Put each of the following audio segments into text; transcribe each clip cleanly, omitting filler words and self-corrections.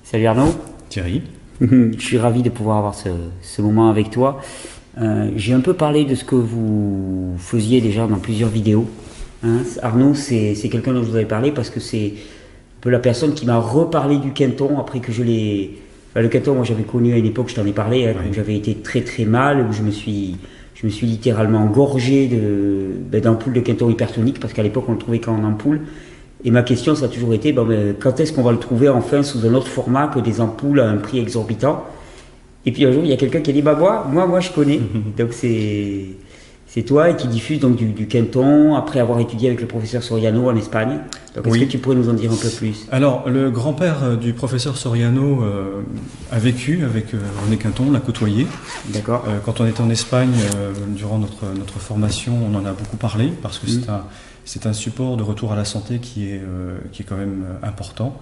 Salut Arnaud. Thierry. Je suis ravi de pouvoir avoir ce moment avec toi. J'ai un peu parlé de ce que vous faisiez déjà dans plusieurs vidéos. Arnaud, c'est quelqu'un dont je vous avais parlé parce que c'est un peu la personne qui m'a reparlé du Quinton après que je l'ai... le Quinton, moi j'avais connu à une époque, je t'en ai parlé, où j'avais été très très mal, où je me suis littéralement gorgé d'ampoules de Quinton hypertonique parce qu'à l'époque on le trouvait qu'en ampoule. Et ma question, ça a toujours été, quand est-ce qu'on va le trouver enfin sous un autre format que des ampoules à un prix exorbitant? Et puis un jour, il y a quelqu'un qui a dit, moi je connais. Donc c'est toi et qui diffuse donc du Quinton après avoir étudié avec le professeur Soriano en Espagne. Donc est-ce que tu pourrais nous en dire un peu plus? Alors, le grand-père du professeur Soriano a vécu avec René Quinton, l'a côtoyé. D'accord. Quand on était en Espagne, durant notre formation, on en a beaucoup parlé parce que c'est un support de retour à la santé qui est quand même important.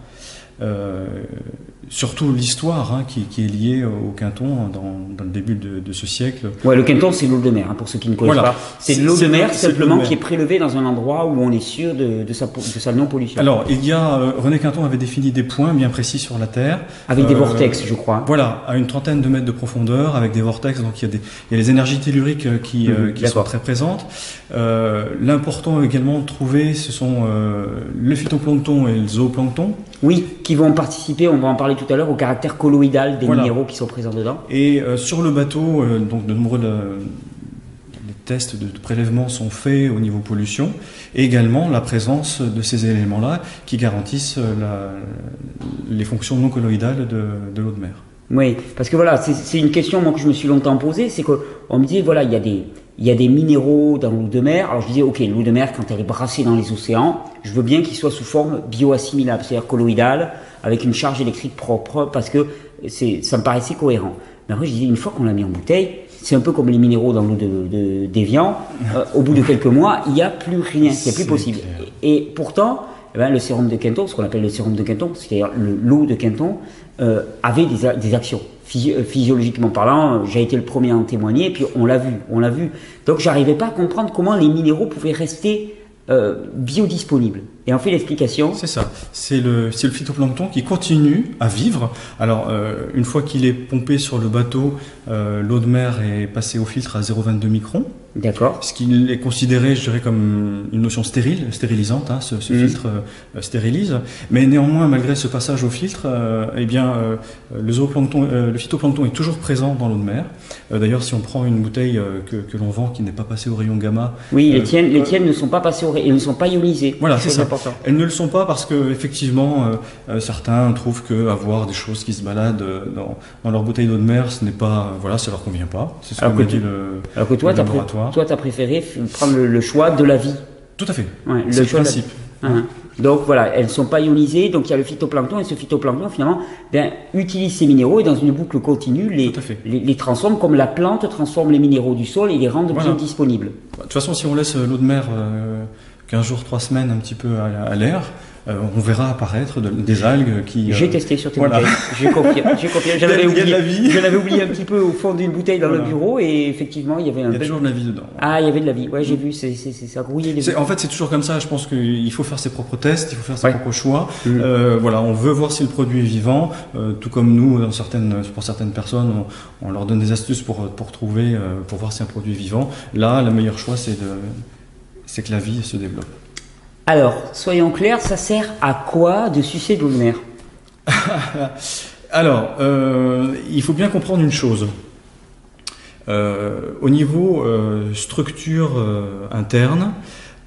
Surtout l'histoire qui est liée au Quinton dans le début de ce siècle. Ouais, le Quinton, c'est l'eau de mer, pour ceux qui ne connaissent pas. C'est de l'eau de mer simplement qui est prélevée dans un endroit où on est sûr de sa non-pollution. Alors, René Quinton avait défini des points bien précis sur la Terre. Avec des vortex, je crois. Voilà, à une trentaine de mètres de profondeur, avec des vortex. Donc il y a les énergies telluriques qui sont très présentes. L'important également de trouver, ce sont le phytoplancton et le zooplancton. Oui, qui vont participer, on va en parler tout à l'heure, au caractère colloïdal des minéraux qui sont présents dedans. Et sur le bateau, donc de nombreux les tests de prélèvement sont faits au niveau pollution, et également la présence de ces éléments-là qui garantissent les fonctions non colloïdales de l'eau de mer. Oui, parce que voilà, c'est une question moi, que je me suis longtemps posée, c'est qu'on me disait, voilà, il y a des minéraux dans l'eau de mer. Alors je disais, ok, l'eau de mer, quand elle est brassée dans les océans, je veux bien qu'il soit sous forme bioassimilable, c'est-à-dire colloïdale, avec une charge électrique propre, parce que ça me paraissait cohérent. Mais après, je disais, une fois qu'on l'a mis en bouteille, c'est un peu comme les minéraux dans l'eau d'Évian. Au bout de quelques mois, il n'y a plus rien, c'est plus possible. Et pourtant, le sérum de Quinton, ce qu'on appelle le sérum de Quinton, c'est-à-dire l'eau de Quinton, avait des actions. Physiologiquement parlant, j'ai été le premier à en témoigner, et puis on l'a vu. Donc j'arrivais pas à comprendre comment les minéraux pouvaient rester biodisponibles. Et en fait l'explication... C'est ça, c'est le phytoplancton qui continue à vivre. Alors une fois qu'il est pompé sur le bateau, l'eau de mer est passée au filtre à 0,22 microns. D'accord. Ce qui est considéré, je dirais, comme une notion stérilisante, ce filtre stérilise. Mais néanmoins, malgré ce passage au filtre, le phytoplancton est toujours présent dans l'eau de mer. D'ailleurs, si on prend une bouteille que l'on vend qui n'est pas passée au rayon gamma... Oui, les tiennes ne sont pas passées au rayon, elles ne sont pas ionisées. Voilà, c'est ça. Elles ne le sont pas parce que effectivement, certains trouvent que avoir des choses qui se baladent dans leur bouteille d'eau de mer, ce n'est pas, ça leur convient pas. C'est ce que me dit alors que toi, tu as préféré prendre le choix de la vie. Tout à fait. Ouais, c'est le principe. Donc voilà, elles ne sont pas ionisées, donc il y a le phytoplancton, et ce phytoplancton finalement utilise ces minéraux et dans une boucle continue les transforme comme la plante transforme les minéraux du sol et les rend biodisponibles. De toute façon, si on laisse l'eau de mer 15 jours, 3 semaines un petit peu à l'air, on verra apparaître des algues qui... J'ai testé sur tes bouteilles, j'ai confié. Je l'avais oublié un petit peu au fond d'une bouteille dans le bureau et effectivement il y avait toujours de la vie dedans. Ah, il y avait de la vie, ouais, j'ai vu, ça grouillait les bouteilles. En fait c'est toujours comme ça, je pense qu'il faut faire ses propres tests, il faut faire ses propres choix. On veut voir si le produit est vivant, tout comme nous, pour certaines personnes, on leur donne des astuces pour voir si un produit est vivant. Là, le meilleur choix c'est que la vie se développe. Alors, soyons clairs, ça sert à quoi de sucer de l'eau de mer? Alors, il faut bien comprendre une chose. Au niveau structure interne,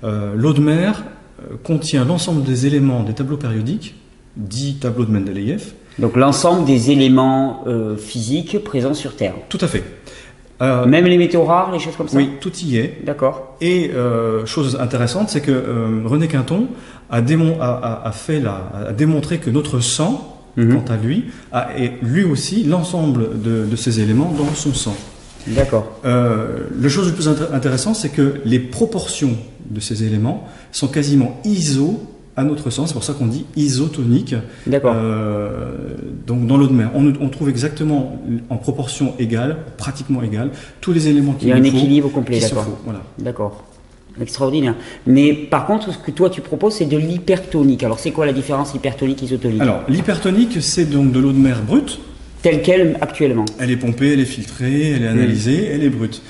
l'eau de mer contient l'ensemble des éléments des tableaux périodiques, dits tableaux de Mendeleïev. Donc l'ensemble des éléments physiques présents sur Terre. Tout à fait. Même les métaux rares, les choses comme ça? Oui, tout y est. D'accord. Et chose intéressante, c'est que René Quinton a démontré que notre sang, quant à lui, a lui aussi l'ensemble de ces éléments dans son sang. D'accord. Le chose le plus intéressant, c'est que les proportions de ces éléments sont quasiment à notre sens, c'est pour ça qu'on dit isotonique. D'accord. Donc dans l'eau de mer, on trouve exactement en proportion égale, pratiquement égale, tous les éléments qu'il faut. Il y a un équilibre complet, d'accord. Voilà. D'accord. extraordinaire. Mais par contre, ce que toi tu proposes, c'est de l'hypertonique. Alors c'est quoi la différence hypertonique isotonique? Alors l'hypertonique, c'est donc de l'eau de mer brute. Telle qu'elle actuellement. Elle est pompée, elle est filtrée, elle est analysée, elle est brute.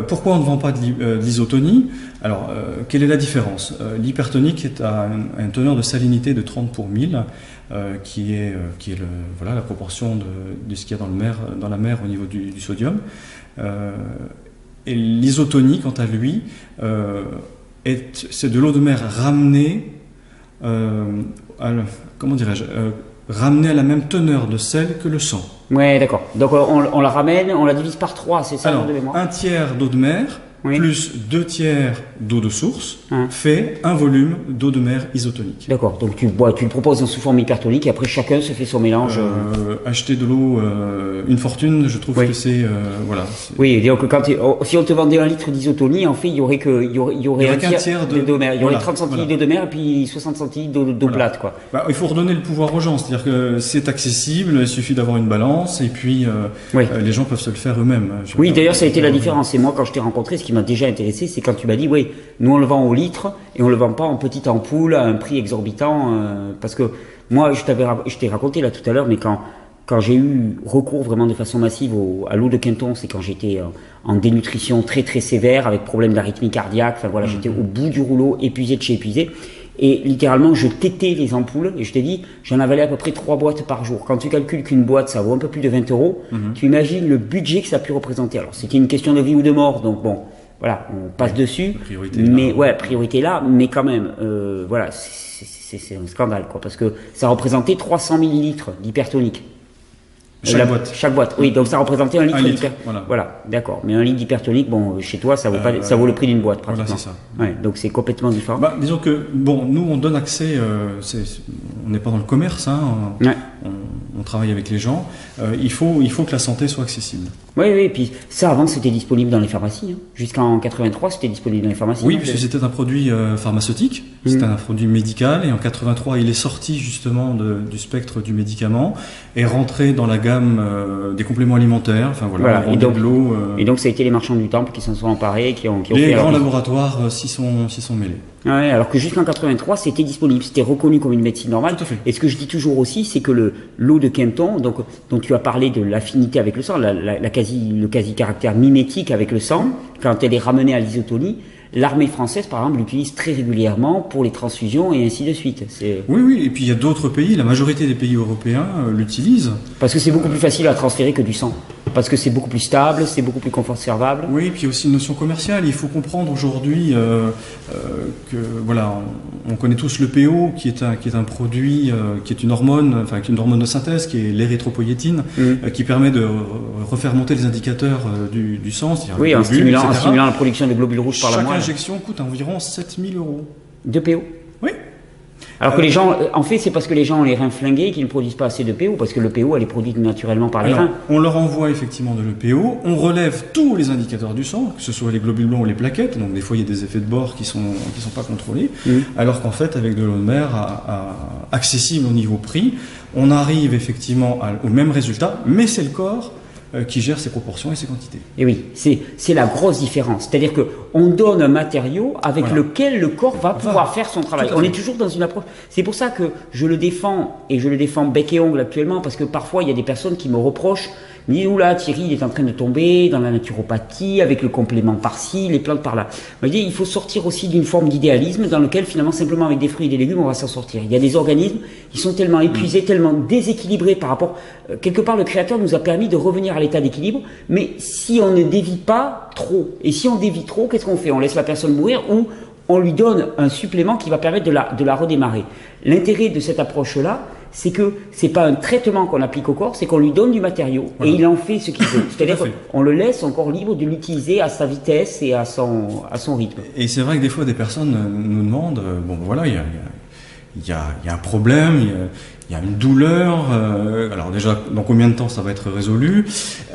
Pourquoi on ne vend pas de l'isotonie? Alors, quelle est la différence? L'hypertonique est à un teneur de salinité de 30 pour 1000, qui est voilà, la proportion de ce qu'il y a dans la mer au niveau du sodium. Et l'isotonie, quant à lui, c'est de l'eau de mer ramenée, comment dirais-je, ramenée à la même teneur de sel que le sang. Ouais, d'accord. Donc on la ramène, on la divise par 3, c'est ça? Alors, de mémoire. Un tiers d'eau de mer, oui, plus 2 tiers d'eau de source, fait un volume d'eau de mer isotonique. D'accord, donc tu le proposes sous forme hypertonique et après chacun se fait son mélange. Acheter de l'eau, une fortune, je trouve que c'est... voilà. Oui, donc si on te vendait 1 litre d'isotonie, en fait, il y aurait un tiers d'eau de mer. Il y aurait 30 centilitres d'eau de mer et puis 60 centilitres d'eau plate, quoi. Bah, il faut redonner le pouvoir aux gens, c'est-à-dire que c'est accessible, il suffit d'avoir une balance et puis les gens peuvent se le faire eux-mêmes. Oui, d'ailleurs, ça a été la différence. Et moi, quand je t'ai rencontré, ce qui m'a déjà intéressé, c'est quand tu m'as dit, oui, nous on le vend au litre et on le vend pas en petite ampoule à un prix exorbitant, parce que moi, je t'ai raconté là tout à l'heure, mais quand j'ai eu recours vraiment de façon massive à l'eau de Quinton, c'est quand j'étais en dénutrition très très sévère, avec problème d'arythmie cardiaque, enfin voilà, j'étais au bout du rouleau, épuisé de chez épuisé. Et littéralement, je tétais les ampoules et je t'ai dit, j'en avalais à peu près 3 boîtes par jour. Quand tu calcules qu'une boîte, ça vaut un peu plus de 20 €, tu imagines le budget que ça a pu représenter. Alors, c'était une question de vie ou de mort, donc bon, voilà, on passe dessus. Priorité là, mais quand même, voilà, c'est un scandale, quoi, parce que ça représentait 300 millilitres d'hypertonique. Chaque boîte. Chaque boîte, oui, donc ça représentait 1 litre d'hypertonique. Voilà, d'accord. Mais 1 litre d'hypertonique, bon, chez toi, ça vaut pas, ça vaut le prix d'une boîte, pratiquement. Voilà, c'est ça. Ouais, donc c'est complètement différent. Bah, disons que, bon, nous, on donne accès, on n'est pas dans le commerce, hein, on travaille avec les gens. Il faut que la santé soit accessible. Oui, et puis ça, avant, c'était disponible dans les pharmacies. Hein. Jusqu'en 83, c'était disponible dans les pharmacies. Oui, puisque c'était un produit pharmaceutique, c'était un produit médical, et en 83, il est sorti justement du spectre du médicament, et rentré dans la gamme des compléments alimentaires. Enfin voilà, et donc, de l'eau. Et donc, ça a été les marchands du temple qui s'en sont emparés, qui ont les grands laboratoires s'y sont mêlés. Ouais, alors que jusqu'en 83, c'était disponible, c'était reconnu comme une médecine normale. Tout à fait. Et ce que je dis toujours aussi, c'est que l'eau de Quinton, dont tu as parlé de l'affinité avec le sang, le quasi caractère mimétique avec le sang, quand elle est ramenée à l'isotonie, l'armée française, par exemple, l'utilise très régulièrement pour les transfusions et ainsi de suite. Oui, et puis il y a d'autres pays, la majorité des pays européens l'utilisent. Parce que c'est beaucoup plus facile à transférer que du sang. Parce que c'est beaucoup plus stable, c'est beaucoup plus conservable. Oui, et puis il y a aussi une notion commerciale. Il faut comprendre aujourd'hui que, voilà, on connaît tous le PO, qui est un produit, qui est une hormone, enfin, qui est une hormone de synthèse, qui est l'érythropoïétine, qui permet de refaire monter les indicateurs du sang. Oui, en stimulant la production de globules rouges par la moelle. Chaque injection coûte environ 7 000 €. De PO? Oui. Alors que les gens, en fait, c'est parce que les gens ont les reins flingués et qu'ils ne produisent pas assez de PO, parce que le PO, elle est produite naturellement par les reins. On leur envoie effectivement de l'EPO, on relève tous les indicateurs du sang, que ce soit les globules blancs ou les plaquettes, donc des fois il y a des effets de bord qui sont pas contrôlés, alors qu'en fait, avec de l'eau de mer accessible au niveau prix, on arrive effectivement au même résultat, mais c'est le corps qui gère ses proportions et ses quantités. Et oui, c'est la grosse différence. C'est-à-dire que on donne un matériau avec lequel le corps va pouvoir faire son travail. On est toujours dans une approche. C'est pour ça que je le défends, et je le défends bec et ongle actuellement, parce que parfois il y a des personnes qui me reprochent, me disent, oula, Thierry, il est en train de tomber dans la naturopathie, avec le complément par-ci, les plantes par-là. Je me dis, il faut sortir aussi d'une forme d'idéalisme dans lequel finalement simplement avec des fruits et des légumes on va s'en sortir. Il y a des organismes qui sont tellement épuisés, tellement déséquilibrés par rapport... quelque part, le Créateur nous a permis de revenir à l'état d'équilibre, mais si on ne dévie pas trop, et si on dévie trop, qu'est-ce qu'on fait? On laisse la personne mourir ou on lui donne un supplément qui va permettre de la redémarrer. L'intérêt de cette approche-là, c'est que c'est pas un traitement qu'on applique au corps, c'est qu'on lui donne du matériau et il en fait ce qu'il veut. C'est-à-dire qu'on le laisse encore libre de l'utiliser à sa vitesse et à son rythme. Et c'est vrai que des fois des personnes nous demandent, bon voilà, il y a un problème, il il y a une douleur. Alors déjà, dans combien de temps ça va être résolu?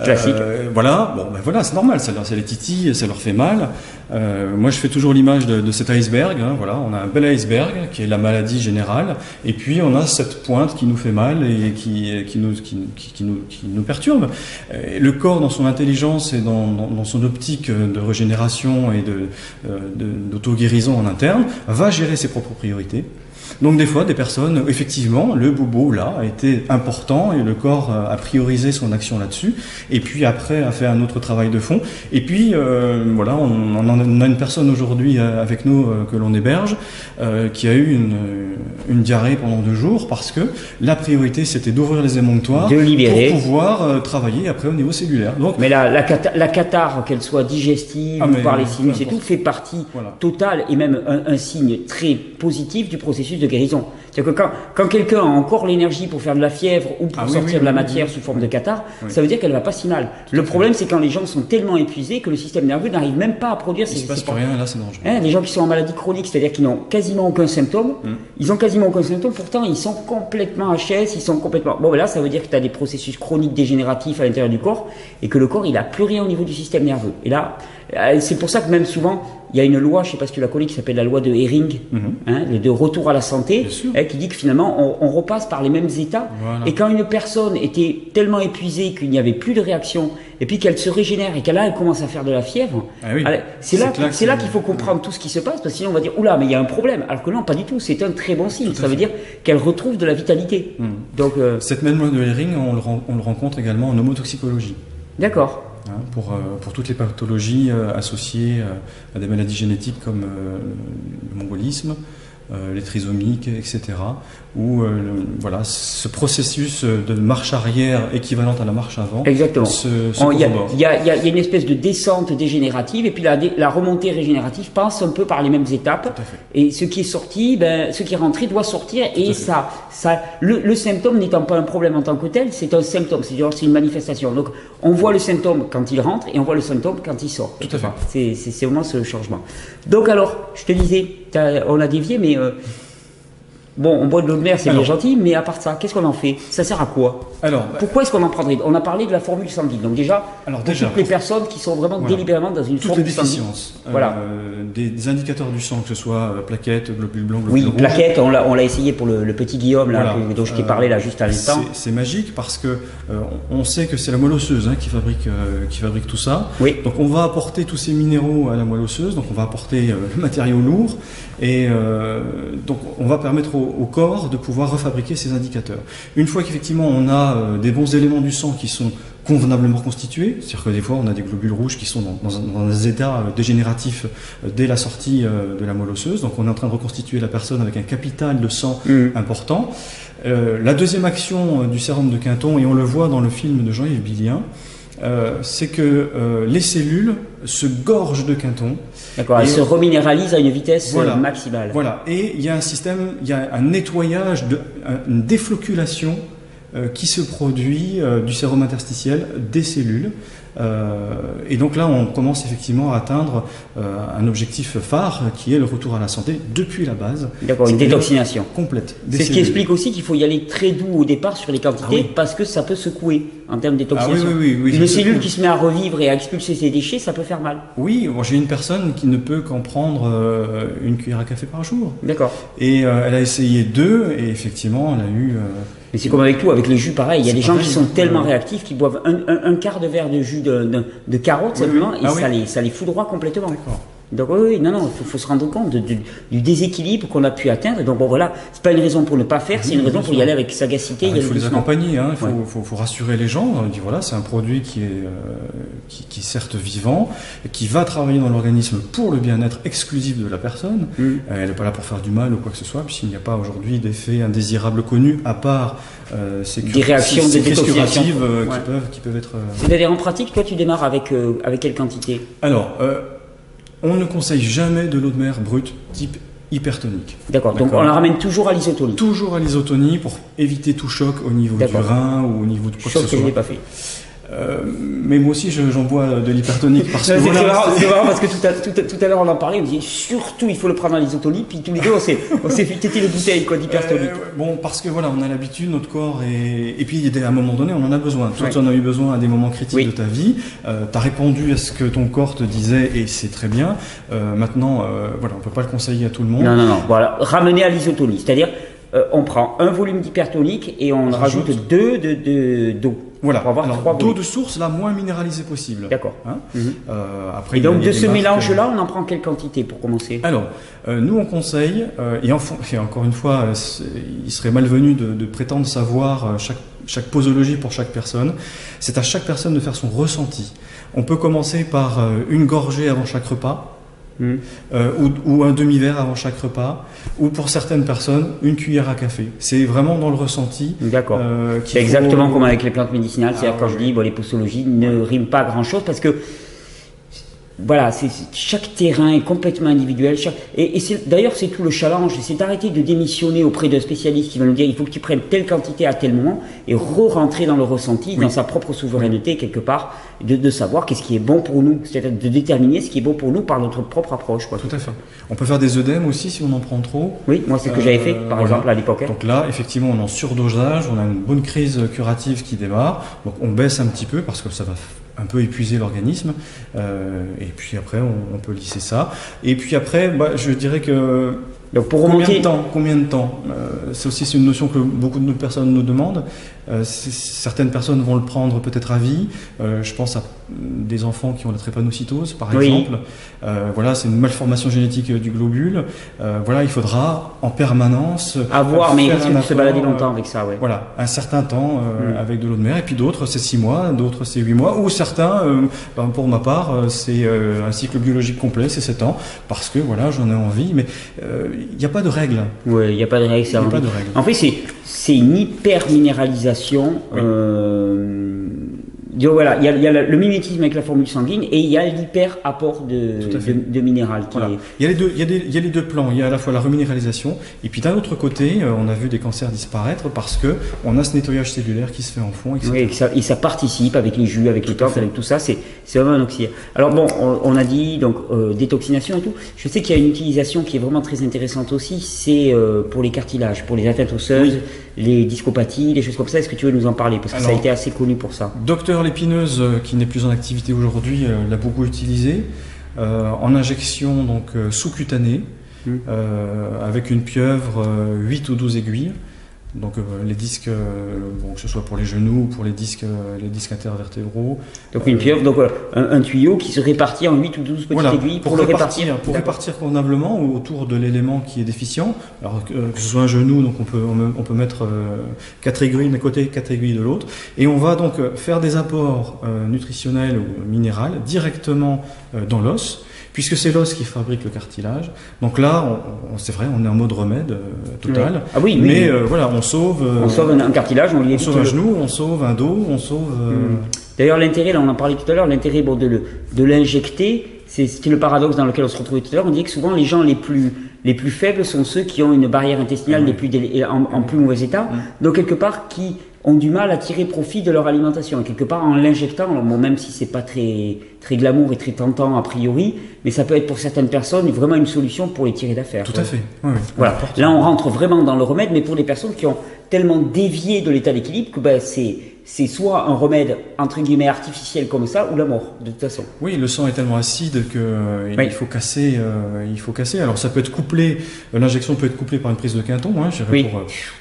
Classique. Voilà, bon, ben voilà, c'est normal, ça les titille, ça leur fait mal. Moi, je fais toujours l'image de cet iceberg. Hein, voilà, on a un bel iceberg qui est la maladie générale, et puis on a cette pointe qui nous fait mal et qui nous perturbe. Et le corps, dans son intelligence et dans son optique de régénération et d'auto-guérison en interne, va gérer ses propres priorités. Donc des fois, des personnes, effectivement, le bobo là a été important et le corps a priorisé son action là-dessus. Et puis après a fait un autre travail de fond. Et puis voilà, on a une personne aujourd'hui avec nous que l'on héberge qui a eu une diarrhée pendant 2 jours parce que la priorité c'était d'ouvrir les émonctoires pour pouvoir travailler après au niveau cellulaire. Donc, mais la cathare, qu'elle soit digestive ou par les sinus et tout, fait partie totale et même un signe très positif du processus de guérison. C'est-à-dire que quand quelqu'un a encore l'énergie pour faire de la fièvre ou pour sortir de la matière sous forme de cathare, ça veut dire qu'elle va pas si mal. Le problème, c'est quand les gens sont tellement épuisés que le système nerveux n'arrive même pas à produire ces... Il se passe plus rien, là c'est dangereux. Les gens qui sont en maladie chronique, c'est-à-dire qu'ils n'ont quasiment aucun symptôme, pourtant ils sont complètement HS, ils sont complètement... Bon, ben là, ça veut dire que tu as des processus chroniques dégénératifs à l'intérieur du corps et que le corps, il a plus rien au niveau du système nerveux. Et là, c'est pour ça que même souvent, il y a une loi, je ne sais pas si tu la connais, qui s'appelle la loi de Hering, de retour à la santé, qui dit que finalement, on repasse par les mêmes états. Voilà. Et quand une personne était tellement épuisée qu'il n'y avait plus de réaction, et puis qu'elle se régénère et qu'elle commence à faire de la fièvre, c'est là qu'il faut comprendre tout ce qui se passe, parce que sinon on va dire, oula, mais il y a un problème. Alors que non, pas du tout, c'est un très bon signe. Ça veut dire qu'elle retrouve de la vitalité. Donc, cette même loi de Hering, on le rencontre également en homotoxicologie. D'accord. Pour toutes les pathologies associées à des maladies génétiques comme le mongolisme, les trisomiques, etc. Où voilà, ce processus de marche arrière équivalente à la marche avant. Exactement. Il y a une espèce de descente dégénérative et puis la remontée régénérative passe un peu par les mêmes étapes. Et ce qui est sorti, ce qui est rentré doit sortir. Et le symptôme n'étant pas un problème en tant que tel, c'est un symptôme, c'est une manifestation. Donc on voit le symptôme quand il rentre et on voit le symptôme quand il sort. Tout à fait. C'est vraiment ce changement. Donc alors, je te disais, on a dévié, mais bon, on boit de l'eau de mer, c'est bien gentil, mais à part ça, qu'est-ce qu'on en fait? Ça sert à quoi? Pourquoi est-ce qu'on en prendrait? On a parlé de la formule sanguine. Donc déjà, toutes les personnes qui sont vraiment délibérément dans une formule sanguine. Des indicateurs du sang, que ce soit plaquettes, globules blancs, globules rouges. Oui, plaquettes, on l'a essayé pour le petit Guillaume là, dont je t'ai parlé là juste à l'instant. C'est magique parce que on sait que c'est la moelle osseuse qui fabrique tout ça. Oui. Donc on va apporter tous ces minéraux à la moelle osseuse, donc on va apporter le matériau lourd et donc on va permettre au corps de pouvoir refabriquer ces indicateurs. Une fois qu'effectivement on a des bons éléments du sang qui sont convenablement constitués, c'est-à-dire que des fois on a des globules rouges qui sont dans des états dégénératifs dès la sortie de la moelle osseuse, donc on est en train de reconstituer la personne avec un capital de sang important. La deuxième action du sérum de Quinton, et on le voit dans le film de Jean-Yves Billien, c'est que les cellules se gorgent de Quinton. D'accord, elles se reminéralisent à une vitesse maximale. Voilà, et il y a un système, il y a un nettoyage, une défloculation qui se produit du sérum interstitiel des cellules. Et donc là, on commence effectivement à atteindre un objectif phare qui est le retour à la santé depuis la base. D'accord, une détoxination complète. C'est ce qui explique aussi qu'il faut y aller très doux au départ sur les quantités parce que ça peut secouer en termes de détoxination. Une cellule qui se met à revivre et à expulser ses déchets, ça peut faire mal. Oui, j'ai une personne qui ne peut qu'en prendre une cuillère à café par jour. D'accord. Et elle a essayé 2 et effectivement, elle a eu... Mais c'est comme avec tout, avec les jus, pareil. Il y a des gens qui sont tellement réactifs qu'ils boivent un quart de verre de jus de carotte simplement et ça les foudroie complètement. D'accord. Donc il faut se rendre compte du déséquilibre qu'on a pu atteindre. Et donc bon voilà, c'est pas une raison pour ne pas faire, c'est une raison pour y aller avec sagacité. Il faut les accompagner, il faut rassurer les gens. On dit voilà, c'est un produit qui est certes vivant, qui va travailler dans l'organisme pour le bien-être exclusif de la personne. Elle n'est pas là pour faire du mal ou quoi que ce soit, puisqu'il n'y a pas aujourd'hui d'effets indésirables connus à part des réactions de détoxication qui peuvent être. C'est-à-dire en pratique, toi tu démarres avec quelle quantité? Alors on ne conseille jamais de l'eau de mer brute type hypertonique. D'accord, donc on la ramène toujours à l'isotonie. Toujours à l'isotonie pour éviter tout choc au niveau du rein ou au niveau de quoi que ce soit. Chose que je n'ai pas fait. Mais moi aussi, j'en bois de l'hypertonique parce que c'est marrant parce que tout à l'heure on en parlait, on disait surtout il faut le prendre dans l'isotonique, puis tous les deux on s'est fait têter les bouteilles quoi d'hypertonique. Bon, parce que voilà, on a l'habitude, notre corps, et puis à un moment donné, on en a besoin. Toi, tu en as eu besoin à des moments critiques de ta vie. Tu as répondu à ce que ton corps te disait, et c'est très bien. Maintenant, voilà, on peut pas le conseiller à tout le monde. Non. Voilà, ramener à l'isotonie, c'est-à-dire on prend un volume d'hypertonique et on rajoute 2 d'eau. Voilà, alors d'eau de source la moins minéralisée possible. D'accord. Hein et donc de ce mélange-là, on en prend quelle quantité pour commencer? Alors, nous on conseille, et encore une fois, il serait malvenu de prétendre savoir chaque posologie pour chaque personne. C'est à chaque personne de faire son ressenti. On peut commencer par une gorgée avant chaque repas. Ou un demi-verre avant chaque repas, ou pour certaines personnes, une cuillère à café. C'est vraiment dans le ressenti. D'accord. C'est exactement comme avec les plantes médicinales. C'est-à-dire quand je dis les posologies ne riment pas grand-chose parce que voilà, chaque terrain est complètement individuel. Et d'ailleurs, c'est tout le challenge, c'est d'arrêter de démissionner auprès d'un spécialiste qui va nous dire il faut que tu prennes telle quantité à tel moment et re-rentrer dans le ressenti, dans sa propre souveraineté quelque part, de savoir qu'est-ce qui est bon pour nous, c'est-à-dire de déterminer ce qui est bon pour nous par notre propre approche. Quoi. Tout à fait. On peut faire des œdèmes aussi si on en prend trop. Oui, moi c'est ce que j'avais fait par exemple à l'époque. Donc là, effectivement, on est en surdosage, on a une bonne crise curative qui démarre, donc on baisse un petit peu parce que ça va un peu épuiser l'organisme, et puis après on peut lisser ça. Et puis après, je dirais que donc pour remonter... Combien de temps c'est une notion que beaucoup de personnes nous demandent. Certaines personnes vont le prendre peut-être à vie. Je pense à des enfants qui ont la drépanocytose, par exemple. Voilà, c'est une malformation génétique du globule. Voilà, il faudra en permanence mais il risque de se balader longtemps avec ça. Ouais. Voilà, un certain temps avec de l'eau de mer. Et puis d'autres, c'est 6 mois, d'autres, c'est 8 mois. Ou certains, pour ma part, c'est un cycle biologique complet, c'est 7 ans. Parce que voilà, j'en ai envie. Mais il n'y a pas de règle. Oui, il n'y a pas de règle. En fait, c'est une hyper-minéralisation. Voilà, il y a le mimétisme avec la formule sanguine et il y a l'hyper-apport de minéral. Il y a les deux plans. Il y a à la fois la reminéralisation et puis d'un autre côté, on a vu des cancers disparaître parce que on a ce nettoyage cellulaire qui se fait en fond. Etc. Oui, et ça participe avec les jus, avec les plantes, avec tout ça. C'est vraiment un auxiliaire. Alors bon, on a dit donc détoxination et tout. Je sais qu'il y a une utilisation qui est vraiment très intéressante aussi. C'est pour les cartilages, pour les atteintes osseuses, les discopathies, les choses comme ça. Est-ce que tu veux nous en parler parce que ça a été assez connu pour ça. Docteur Lépineuse, qui n'est plus en activité aujourd'hui, l'a beaucoup utilisé en injection donc sous-cutanée avec une pieuvre 8 ou 12 aiguilles. Donc les disques, que ce soit pour les genoux ou pour les disques intervertébraux. Donc une pieuvre, donc un tuyau qui se répartit en 8 ou 12 petites aiguilles pour le répartir. Pour répartir convenablement autour de l'élément qui est déficient. Alors que ce soit un genou, donc on peut mettre 4 aiguilles d'un côté, 4 aiguilles de l'autre. Et on va donc faire des apports nutritionnels ou minéraux directement dans l'os. Puisque c'est l'os qui fabrique le cartilage. Donc là, c'est vrai, on est en mode remède total. Oui. Ah oui, mais voilà, on sauve un cartilage, on sauve un genou, on sauve un dos, on sauve... D'ailleurs, l'intérêt, là on en parlait tout à l'heure, l'intérêt de l'injecter, c'était le paradoxe dans lequel on se retrouvait tout à l'heure. On dit que souvent les gens les plus faibles sont ceux qui ont une barrière intestinale en plus mauvais état. Donc quelque part, qui ont du mal à tirer profit de leur alimentation. Et quelque part, en l'injectant, même si c'est pas très glamour et très tentant a priori, mais ça peut être pour certaines personnes vraiment une solution pour les tirer d'affaire. Tout à fait. Oui. Voilà. Là, on rentre vraiment dans le remède, mais pour des personnes qui ont tellement dévié de l'état d'équilibre que c'est soit un remède entre guillemets artificiel comme ça, ou la mort de toute façon. Oui, le sang est tellement acide que il faut casser. Alors ça peut être couplé. L'injection peut être couplée par une prise de Quinton,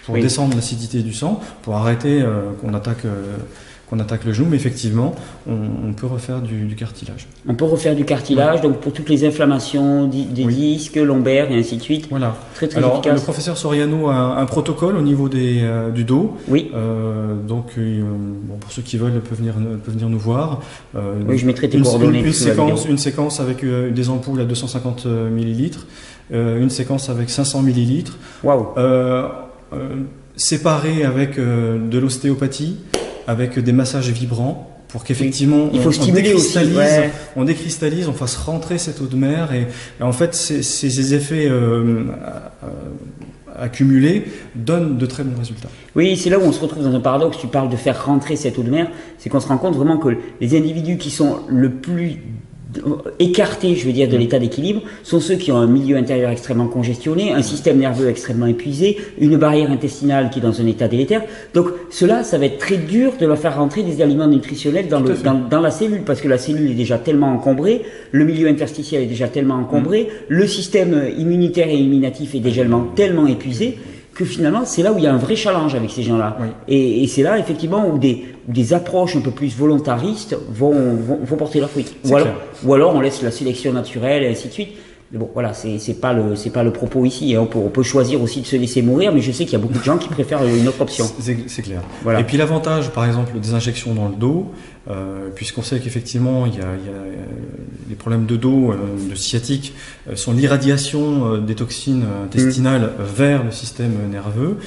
pour descendre l'acidité du sang, pour arrêter qu'on attaque le genou, mais effectivement, on peut refaire du cartilage. On peut refaire du cartilage, donc pour toutes les inflammations des disques, lombaires et ainsi de suite. Voilà. Très Alors, efficace. le professeur Soriano a un protocole au niveau du dos. Oui. Donc, pour ceux qui veulent, peuvent venir nous voir. Oui, je mettrai tes coordonnées. Une séquence avec des ampoules à 250 millilitres, une séquence avec 500 millilitres. Waouh. Séparée avec de l'ostéopathie, avec des massages vibrants, pour qu'effectivement on décristallise, on fasse rentrer cette eau de mer, et en fait ces effets accumulée donne de très bons résultats. Oui, c'est là où on se retrouve dans un paradoxe. Tu parles de faire rentrer cette eau de mer, c'est qu'on se rend compte vraiment que les individus qui sont le plus écartés, je veux dire, de l'état d'équilibre, sont ceux qui ont un milieu intérieur extrêmement congestionné, un système nerveux extrêmement épuisé, une barrière intestinale qui est dans un état délétère. Donc, cela, ça va être très dur de leur faire rentrer des aliments nutritionnels dans la cellule, parce que la cellule est déjà tellement encombrée, le milieu interstitiel est déjà tellement encombré, le système immunitaire et immunatif est déjà tellement épuisé, que finalement, c'est là où il y a un vrai challenge avec ces gens-là. Oui. Et c'est là, effectivement, où des approches un peu plus volontaristes vont porter leurs fruits. Ou alors, on laisse la sélection naturelle et ainsi de suite. Mais bon, voilà, c'est pas le propos ici. On peut choisir aussi de se laisser mourir, mais je sais qu'il y a beaucoup de gens qui préfèrent une autre option. C'est clair. Voilà. Et puis l'avantage, par exemple, des injections dans le dos, puisqu'on sait qu'effectivement, il y a les problèmes de dos, de sciatique, sont l'irradiation des toxines intestinales vers le système nerveux.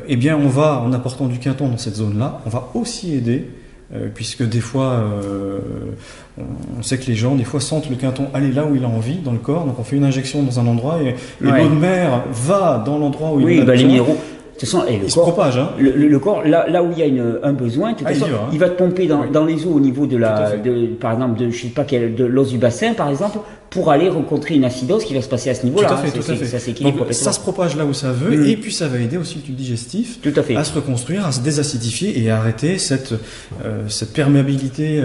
Eh bien, en apportant du quinton dans cette zone-là, on va aussi aider. Puisque des fois, on sait que les gens, des fois, sentent le quinton aller là où il a envie, dans le corps. Donc, on fait une injection dans un endroit et l'eau de mer va dans l'endroit où il a besoin. Les minéraux. De toute façon, il se propage. Hein. Le corps, là où il y a un besoin, de toute façon, il va te pomper dans les os au niveau par exemple, de l'os du bassin, par exemple, pour aller rencontrer une acidose qui va se passer à ce niveau-là. Tout à fait. Ça s'équilibre complètement. Ça se propage là où ça veut, et puis ça va aider aussi le tube digestif à se reconstruire, à se désacidifier et à arrêter cette perméabilité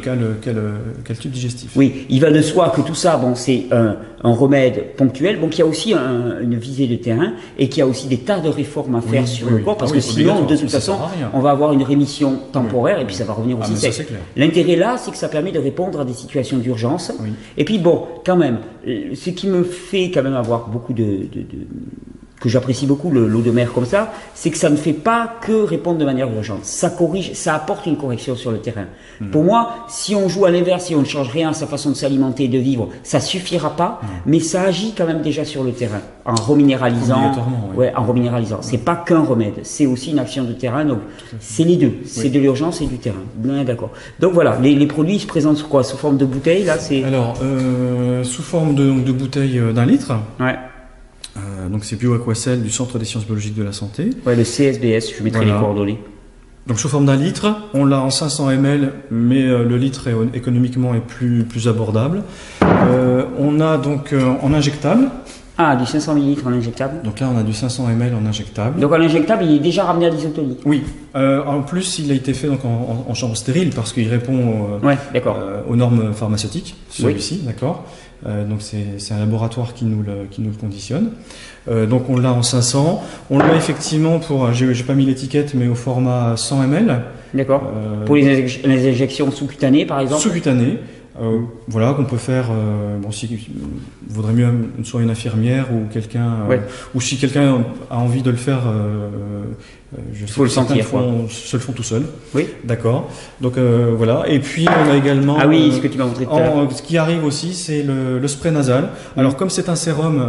qu'a le tube digestif. Oui, il va de soi que tout ça, c'est un remède ponctuel, donc il y a aussi une visée de terrain, et qu'il y a aussi des tas de réformes à faire sur le corps, parce que sinon, de toute façon, on va avoir une rémission temporaire, et puis ça va revenir aussi sec. L'intérêt là, c'est que ça permet de répondre à des situations d'urgence. Oui. Et puis quand même, ce qui me fait quand même avoir beaucoup que j'apprécie beaucoup l'eau de mer comme ça, c'est que ça ne fait pas que répondre de manière urgente. Ça corrige, ça apporte une correction sur le terrain. Pour moi, si on joue à l'inverse, si on ne change rien à sa façon de s'alimenter et de vivre, ça suffira pas, mais ça agit quand même déjà sur le terrain, en reminéralisant. En reminéralisant. C'est pas qu'un remède, c'est aussi une action de terrain, donc c'est les deux. C'est de l'urgence et du terrain. Bien d'accord. Donc voilà, les produits se présentent sous quoi? Sous forme de bouteille, là, c'est. Alors, sous forme de bouteille d'1 litre. Ouais. Donc c'est BioAquacel du Centre des sciences biologiques de la santé. Ouais, le CSBS, je mettrai les coordonnées. Donc sous forme d'1 litre, on l'a en 500 ml, mais le litre économiquement est plus abordable. On a donc en injectable. Ah, du 500 ml en injectable. Donc là, on a du 500 ml en injectable. Donc en injectable, il est déjà ramené à l'isotonie. Oui. En plus, il a été fait donc en chambre stérile parce qu'il répond aux normes pharmaceutiques, celui-ci, d'accord. Donc c'est un laboratoire qui nous le conditionne. Donc on l'a en 500. On l'a effectivement j'ai pas mis l'étiquette, mais au format 100 ml. D'accord. Pour les injections sous-cutanées, par exemple. Sous-cutanées. Voilà, qu'on peut faire, si vaudrait mieux soit une infirmière ou quelqu'un, ou si quelqu'un a envie de le faire, je sais faut le sentir, se le font tout seul. Oui. D'accord. Donc voilà. Et puis on a également. Ah oui, ce que tu m'as montré tout à l'heure. Ce qui arrive aussi, c'est le spray nasal. Alors comme c'est un sérum,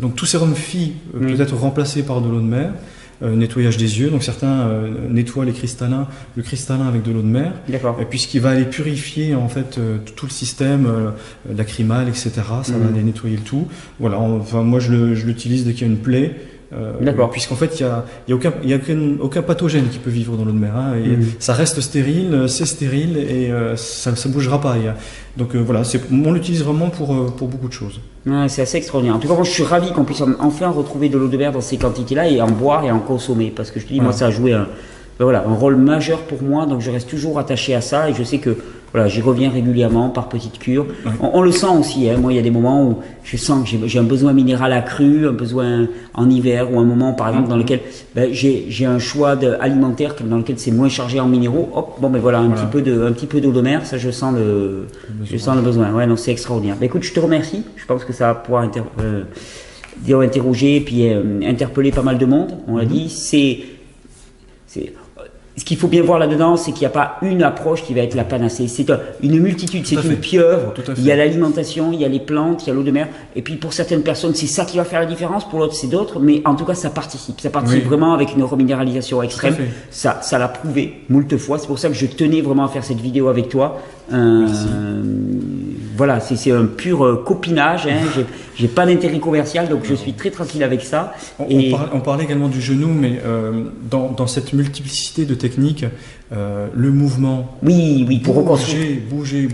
donc tout sérum FI peut être remplacé par de l'eau de mer. Nettoyage des yeux, donc certains nettoient le cristallin avec de l'eau de mer, puisqu'il va aller purifier en fait tout le système lacrymal, etc. Ça va aller nettoyer le tout. Voilà, moi je l'utilise dès qu'il y a une plaie. Puisqu'en fait il y a aucun pathogène qui peut vivre dans l'eau de mer, hein, et ça reste stérile, c'est stérile et ça bougera pas. Donc voilà, on l'utilise vraiment pour beaucoup de choses. Ouais, c'est assez extraordinaire. En tout cas, moi je suis ravi qu'on puisse enfin retrouver de l'eau de mer dans ces quantités-là et en boire et en consommer, parce que je te dis, moi ça a joué un rôle majeur pour moi, donc je reste toujours attaché à ça et je sais que j'y reviens régulièrement par petites cures. On le sent aussi, hein. Moi il y a des moments où je sens que j'ai un besoin minéral accru, un besoin en hiver, ou un moment par exemple dans lequel j'ai un choix alimentaire dans lequel c'est moins chargé en minéraux. Un petit peu d'eau de mer, ça je sens le besoin. Ouais, non, c'est extraordinaire. Écoute, je te remercie. Je pense que ça va pouvoir interroger et puis interpeller pas mal de monde. On l'a dit, ce qu'il faut bien voir là-dedans, c'est qu'il n'y a pas une approche qui va être la panacée. C'est une multitude, c'est une pieuvre. Il y a l'alimentation, il y a les plantes, il y a l'eau de mer. Et puis pour certaines personnes, c'est ça qui va faire la différence. Pour l'autre, c'est d'autres. Mais en tout cas, ça participe. Ça participe vraiment avec une reminéralisation extrême. Ça l'a prouvé moult fois. C'est pour ça que je tenais vraiment à faire cette vidéo avec toi. voilà, c'est un pur copinage. Hein. J'ai pas d'intérêt commercial, donc je suis très tranquille avec ça. On parlait également du genou, mais dans cette multiplicité de techniques, le mouvement. Oui, pour reconstruire. Bouger.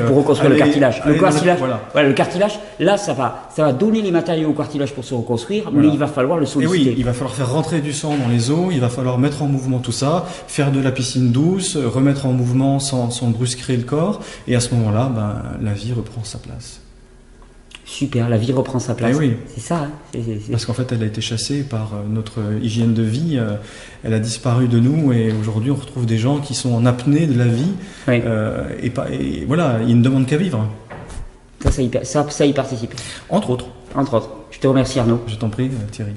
Pour reconstruire le cartilage. Voilà. Le cartilage, là, ça va donner les matériaux au cartilage pour se reconstruire, mais il va falloir le solliciter. Et oui, il va falloir faire rentrer du sang dans les os, il va falloir mettre en mouvement tout ça, faire de la piscine douce, remettre en mouvement sans brusquer le corps, et à ce moment-là, la vie reprend sa place. Super, la vie reprend sa place. Oui. C'est ça. Hein. Parce qu'en fait, elle a été chassée par notre hygiène de vie. Elle a disparu de nous et aujourd'hui, on retrouve des gens qui sont en apnée de la vie. Oui. Et voilà, ils ne demandent qu'à vivre. Ça y participe. Entre autres. Je te remercie, Arnaud. Je t'en prie, Thierry.